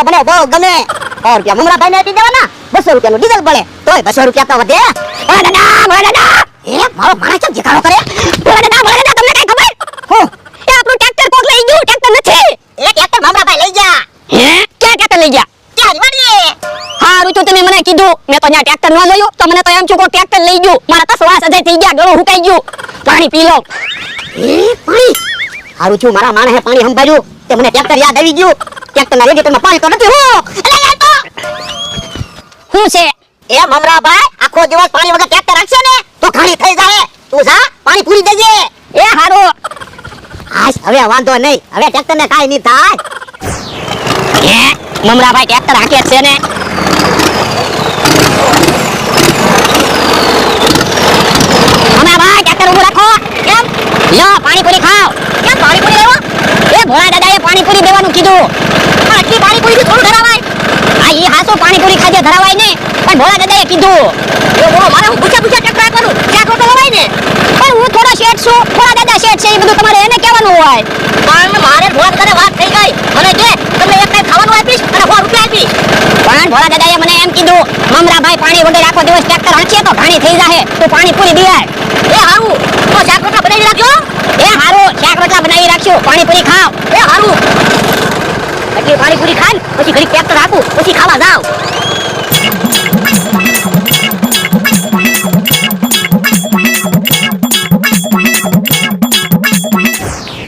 મને બહુ ગમે 100 રૂપિયા મમરાભાઈને આપી દેવાના 200 રૂપિયાનું ડીઝલ બળે તોય 200 રૂપિયા તો વધે મોરા દાદા એ મારો માણસ કેમ જીકારો કરે મોરા દાદા તમને કઈ ખબર હું એ આપણું ટ્રેક્ટર કોક લઈ ગયું ટ્રેક્ટર નથી એ ટ્રેક્ટર મમરાભાઈ લઈ ગયા હે ક્યાં ટ્રેક્ટર લઈ ગયા ક્યાં વાડીએ હારું તો તમે મને કીધું મેં તો ન્યા ટ્રેક્ટર ન લયો તો મને તો એમ છું કો ટ્રેક્ટર લઈ ગયું મારા તો શ્વાસ અજાય થઈ ગયા ગળું હુકાઈ ગયું પાણી પી લો પાણી હારું છું મારા માણસે પાણી સંભાળ્યું તે મને ટ્રેક્ટર યાદ આવી ગયું ટ્રેક્ટરના રેડિએટરમાં પાણી તો નથી એટલે યાર તો હું છે એ મમરાભાઈ આખો દિવસ પાણી વગર ટ્રેક્ટર રાખશે ને તો ઘાણી થઈ જાય તું જા પાણી પૂરી દેજે એ હારું આજ હવે વાંધો નહીં હવે ટ્રેક્ટરને કાઈ નહીં થાય એ મમરાભાઈ ટ્રેક્ટર હાકે છે ને મમરાભાઈ ટ્રેક્ટર ઊભું રાખો કેમ લો પાણીપુરી ખાઓ કેમ પાણીપુરી લેવો એ ભોળા દાદાએ પાણીપુરી દેવાનું કીધું આટલી પાણીપુરી થોડું ધરાવાય આ ઈ હાસો પાણીપુરી ખાજે ધરાવાય ને પણ ભોળા દાદાએ કીધું એ બોલો મારે હું પૂછા ટ્રેક્ટર રાખવાનું ક્યાં ખોટો લવાય ને પણ હું થોડો શેઠ છું ભોળા દાદા શેઠ છે એ બધું તમારે એને કહેવાનું હોય પણ મારે ભોળા દાદાને વાત થઈ ગઈ મને કે તમને એક કઈ ખાવાનું આપીશ અને 100 રૂપિયા આપીશ પણ ભોળા દાદાએ મને એમ કીધું મમરાભાઈ પાણી વગર આખો દિવસ ટ્રેક્ટર હાંકીએ તો ઘાણી થઈ જાહે તો પાણી પૂરી દીવાય એ હારું તો શાક રોટલા બનાવી રાખજો એ હારું શાક રોટલા બનાવી રાખજો પાણી પૂરી ખાઓ એ હારું એટલે પાણી પૂરી ખાઈ પછી ઘડી ટ્રેક્ટર હાકું પછી ખાવા જાવ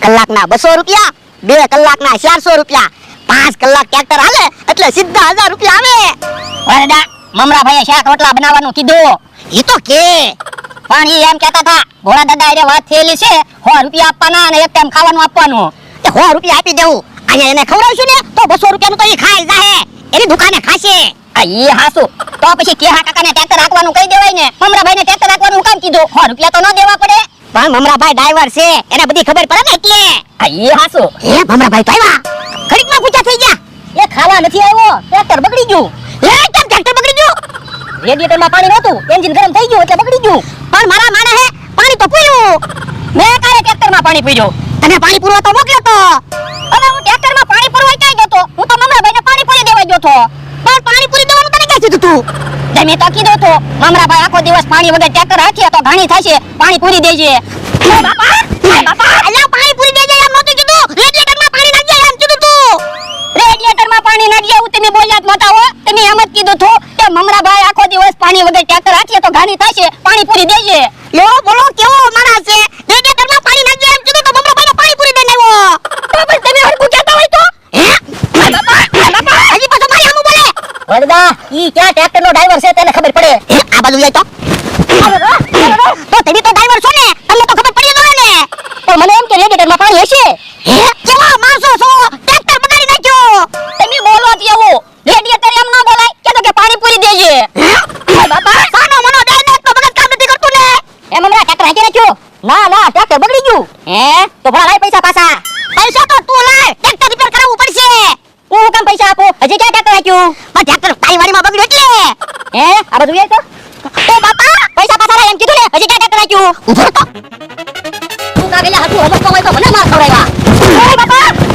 કલાકના 200 રૂપિયા 2 કલાકના 400 રૂપિયા 5 કલાક ટ્રેક્ટર હાલે એટલે સીધા 1000 રૂપિયા આવે વરડા મમરાભાઈએ શાક રોટલા બનાવવાનું કીધું ઈ તો કે પણ ઈ એમ કહેતા હતા ભોળા દાદા એ વાત થયેલી છે 100 રૂપિયા આપવાના અને એક ટાઈમ ખાવાનું આપવાનું તે 100 રૂપિયા આપી દેવું અહીંયા એને ખવડાવશું ને તો 200 રૂપિયાનું તો ઈ ખાઈ જાહે એની દુકાને ખાશે આ ઈ હાસુ તો પછી કેહા કાકાને ટ્રેક્ટર રાખવાનું કહી દેવાય ને મમરાભાઈને ટ્રેક્ટર રાખવાનું કામ કીધું 100 રૂપિયા તો ન દેવા પડે પણ મમરાભાઈ ડ્રાઈવર છે એને બધી ખબર પડે ને એટલે આ ઈ હાસુ હે મમરાભાઈ તો આવ્યા ઘડીકમાં પૂછા થઈ ગયા એ ખાવા નથી આવ્યો ટ્રેક્ટર બગડી ગયું એ કેમ ટ્રેક્ટર બગડી ગયું રેડિએટરમાં પાણી નહોતું એન્જિન ગરમ થઈ ગયું એટલે બગડી ગયું પણ મારા માને હે પાણી તો પૂર્યું મેં કારે ટ્રેક્ટરમાં પાણી પૂર્યું તને પાણી પૂરવા તો મોકલ્યો તો હવે હું ટ્રેક્ટરમાં પાણી પૂરવા ક્યાં ગયો તો હું તો મમરાભાઈને પાણી પૂરી દેવા ગયો તો પણ પાણી પૂરી દેવાનું તને ક્યાં કીધું તું મેં તો કીધું તો મમરાભાઈ આખો દિવસ પાણી વગર ટ્રેક્ટર હાંકીએ તો ઘાણી થશે પાણી પૂરી દેજે બાપા અલ્યા પાણી પૂરી દેજે એમ નહોતું કીધું રેડિએટરમાં પાણી નાખજે એમ કીધું તું રેડિએટરમાં પાણી નાખજે એવું તમે બોલ્યા જ નહોતા હો તમે એમ જ કીધું તું કે મમરાભાઈ આખો દિવસ પાણી વગર ટ્રેક્ટર હાંકીએ તો ઘાણી થશે પાણી પૂરી દેજે લો બોલો કેવો માણસ છે રેડિએટરમાં પાણી નાખજે એમ કીધું તો મમરાભાઈને પાણી પૂરી દઈને આવ્યો તો બસ તમે હરકું કહેતા હોય તો હે બાપા હજી પાછો મારી આમું બોલે વરદા ઈ ક્યાં ટ્રેક્ટરનો ડ્રાઈવર છે તેને ખબર પડે આ બાજુ જાય તો તમે તો ડ્રાઈવર છો ને તમને તો ખબર પડી જાય ને તો મને એમ કે રેડિએટરમાં પાણી હશે હે કેવા માણસો છો ટ્રેક્ટર બગાડી નાખ્યો તમે બોલો જ એવું રેડિએટર એમ ન બોલાય કે તો કે પાણી પૂરી દેજે હે બાપા સાનો મનો ડાયરેક્ટ તો મગજ કામ નથી કરતું ને એ મમરા ટ્રેક્ટર હાકી રાખ્યો ના ટ્રેક્ટર બગડી ગયું હે તો ભલા લાય પૈસા પાછા પૈસા તો તું લાય ટ્રેક્ટર રિપેર કરાવવું પડશે હું કામ પૈસા આપો હજી ક્યાં ટ્રેક્ટર રાખ્યું પણ ટ્રેક્ટર તારી વાડીમાં બગડ્યું એટલે હે આ બધું જાય તો બાપા પૈસા પાછા લાય એમ કીધું ને હજી ક્યાં ટ્રેક્ટર રાખ્યું ઉભો તો તું કા ગેલા હતું હમકો હોય તો મને માર ખવડાવ્યા ઓય બાપા ઉભો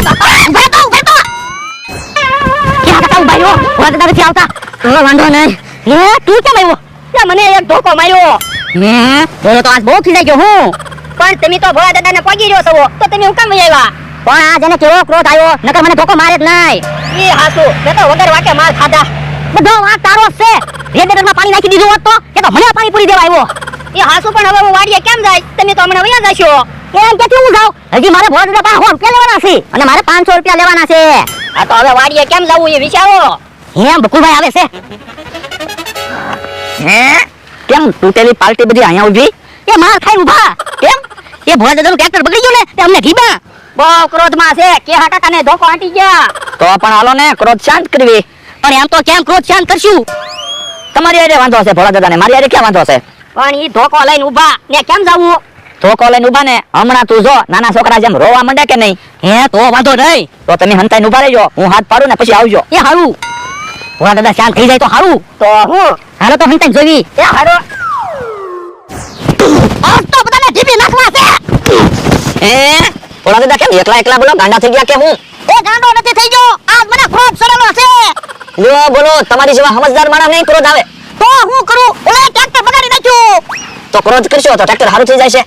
તો ક્યાં કાકા ઉભાયો વાત નથી આવતા તો વાંધો નહીં હે તું કેમ આવ્યો યા મને એક ધોકો માર્યો મે બોલો તો આજ બહુ ખીજાઈ ગયો હું પણ તમે તો ભોળા દાદાને પગી રહ્યો છો તો તમે હું કેમ આવ્યા પણ આ જેને કેવો ક્રોધ આવ્યો નકર મને ધોકો મારે જ નહીં ઈ હાસુ મે તો વગર વાકે માર ખાધા બધો વાક તારો જ છે રેડિએટરમાં પાણી નાખી દીધું હોત તો કે તો મને પાણી પૂરી દેવા આવ્યો ઈ હાસુ પણ હવે હું વાડીએ કેમ જાય તમે તો હમણાં વયા જશો કેમ કે હું જાઉં હજી મારે ભોળા દાદા પાસે 100 રૂપિયા લેવાના છે અને મારે 500 રૂપિયા લેવાના છે આ તો હવે વાડીએ કેમ જવું એ વિચારો હે બકુલભાઈ આવે છે હે કેમ તૂટેલી પાર્ટી બધી અહીંયા ઉભી એ માર ખાઈ ઊભા કેમ એ ભોળા દાદાનું ટ્રેક્ટર બગડી ગયું ને તે અમને ઘીબા બહુ ક્રોધમાં છે કે હા કાકાને ધોકો આંટી ગયા તો પણ હાલો ને ક્રોધ શાંત કરવી પણ એમ તો કેમ ક્રોધ શાંત કરશું તમારી આરે વાંધો છે ભોળા દાદાને મારી આરે ક્યાં વાંધો છે પણ ઈ ધોકો લઈને ઊભા ને કેમ જાવું ધોકો લઈને ઊભા ને હમણાં તું જો નાના છોકરા જેમ રોવા માંડે કે નહીં હે તો વાંધો નહીં તો તમે હંતાઈને ઊભા રહેજો હું હાથ પાડું ને પછી આવજો એ હારું ભોળા દાદા શાંત થઈ જાય તો હારું તો હું હાલો તો હંતાઈને જોવી એ હારો આજ તો બધાને ઢીબી નાખવા છે ભોળા દાદા કેમ એકલા બોલો ગાંડા થઈ ગયા કે હું એ ગાંડો નથી થઈ ગયો લ્યો બોલો, તમારી જેવા સમજદાર માણસ નહીં ક્રોધ આવે. તો હું કરું? ઓલા ટ્રેક્ટર બગાડી નાખ્યું. તો ક્રોધ કરશો તો ટ્રેક્ટર સારું થઈ જાય છે.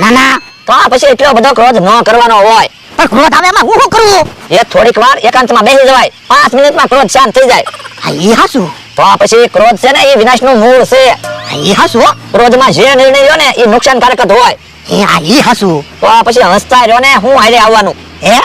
ના ના, તો આ પછી એટલો બધો ક્રોધ ન કરવાનો હોય. પણ ક્રોધ આવે એમાં હું શું કરું? એ થોડીક વાર એકાંતમાં બેસી જવાય, 5 મિનિટમાં ક્રોધ શાંત થઈ જાય. હા ઈ હાસુ. તો આ પછી ક્રોધ છે ને એ વિનાશનું મૂળ છે. હા ઈ હાસુ. ક્રોધમાં જે નિર્ણય લ્યો ને એ નુકસાનકારક જ હોય. હા ઈ હાસુ. તો આ પછી હસતા રહ્યો ને હું હારે આવવાનું. હે?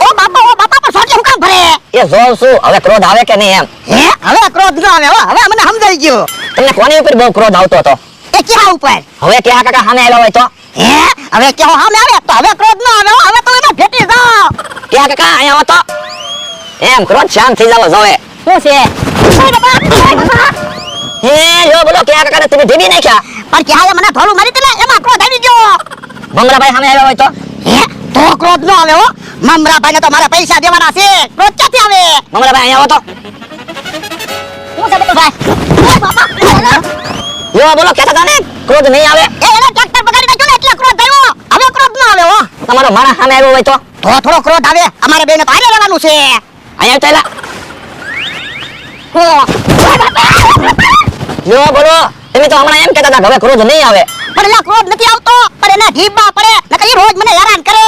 ઓ બાપા પણ સોટલે હું કામ ભરે? એ જોઉં છું હવે ક્રોધ આવે કે નહીં એમ. હે? હવે ક્રોધ ન આવે હો. હવે મને સમજાઈ ગયો. તમને કોની ઉપર બહુ ક્રોધ આવતો હતો? એ ક્યાં ઉપર? હવે ક્યાં કાકા સામે આવ્યા હોય તો? હે? હવે ક્યાં સામે આવે તો હવે ક્રોધ ન આવે હો. હવે તો એને ભેટી જાઓ. ક્યાં કાકા અહીંયા આવો તો? એમ ક્રોધ શાંત થઈ જાવ જોવે. શું છે? ઓય બાપા. હે જો બોલો ક્યાં કાકાને તમે ધીબી નાખ્યા. પણ ક્યાં મને ધોલું મારી દીધું ને એમાં ક્રોધ આવી ગયો. ભમરાભાઈ સામે આવ્યા હોય તો? હે? તો ક્રોધ ન આવે હો. મમરાભાઈને તો મારે પૈસા દેવાના છે. ક્રોધ ક્યાંથી આવે? ભમરાભાઈ અહીંયા આવો તો? હું છે બટુભાઈ? ઓય બાપા. જો બોલો કહેતા હતા ને ક્રોધ નહીં આવે. એ એને ટ્રેક્ટર બગાડી નાખ્યું ને એટલે ક્રોધ આવ્યો. હવે ક્રોધ ન આવે હો. તમારો માણસ સામે આવ્યો હોય તો? તો થોડો ક્રોધ આવે. અમારે બેને તો હારે રહેવાનું છે. અહીંયા ચાલ્યા. હો. ઓય બાપા. જો બોલો તમે તો હમણાં એમ કહેતા હતા કે હવે ક્રોધ નહીં આવે. પણ એલા ક્રોધ નથી આવતો. પણ એના જીભમાં પડે નકર ઈ રોજ મને હેરાન કરે.